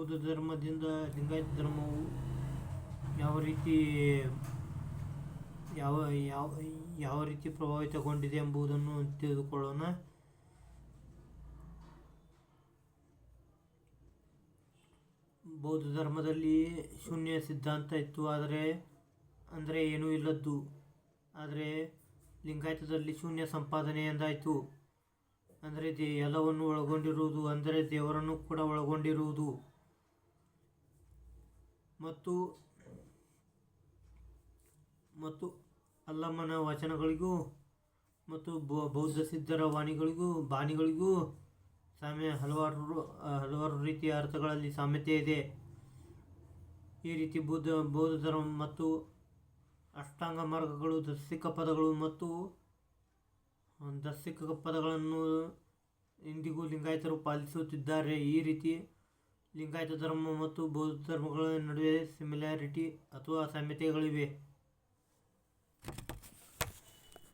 ಬೌದ್ಧ ಧರ್ಮದಿಂದ ಲಿಂಗಾಯತ ಧರ್ಮವು ಯಾವ ರೀತಿ ಯಾವ ಯಾವ ಯಾವ ರೀತಿ ಪ್ರಭಾವಿತಗೊಂಡಿದೆ ಎಂಬುದನ್ನು ತಿಳಿದುಕೊಳ್ಳೋಣ. ಬೌದ್ಧ ಧರ್ಮದಲ್ಲಿ ಶೂನ್ಯ ಸಿದ್ಧಾಂತ ಇತ್ತು, ಅಂದರೆ ಏನೂ ಇಲ್ಲದ್ದು. ಆದರೆ ಲಿಂಗಾಯತದಲ್ಲಿ ಶೂನ್ಯ ಸಂಪಾದನೆ ಎಂದಾಯಿತು, ಅಂದರೆ ಎಲ್ಲವನ್ನು ಒಳಗೊಂಡಿರುವುದು, ಅಂದರೆ ದೇವರನ್ನು ಕೂಡ ಒಳಗೊಂಡಿರುವುದು. ಮತ್ತು ಅಲ್ಲಮನ ವಚನಗಳಿಗೂ ಮತ್ತು ಬೌದ್ಧ ಸಿದ್ಧರ ಬಾಣಿಗಳಿಗೂ ಹಲವಾರು ರೀತಿಯ ಅರ್ಥಗಳಲ್ಲಿ ಸಾಮ್ಯತೆ ಇದೆ. ಈ ರೀತಿ ಬೌದ್ಧ ಧರ್ಮ ಮತ್ತು ಅಷ್ಟಾಂಗ ಮಾರ್ಗಗಳು, ದಶಿಕ ಪದಗಳು ಮತ್ತು ದಶಿಕ ಪದಗಳನ್ನು ಇಂದಿಗೂ ಲಿಂಗಾಯತರು ಪಾಲಿಸುತ್ತಿದ್ದಾರೆ. ಈ ರೀತಿ ಲಿಂಗಾಯತ ಧರ್ಮ ಮತ್ತು ಬೌದ್ಧ ಧರ್ಮಗಳ ನಡುವೆ ಸಿಮಿಲ್ಯಾರಿಟಿ ಅಥವಾ ಸಾಮ್ಯತೆಗಳಿವೆ.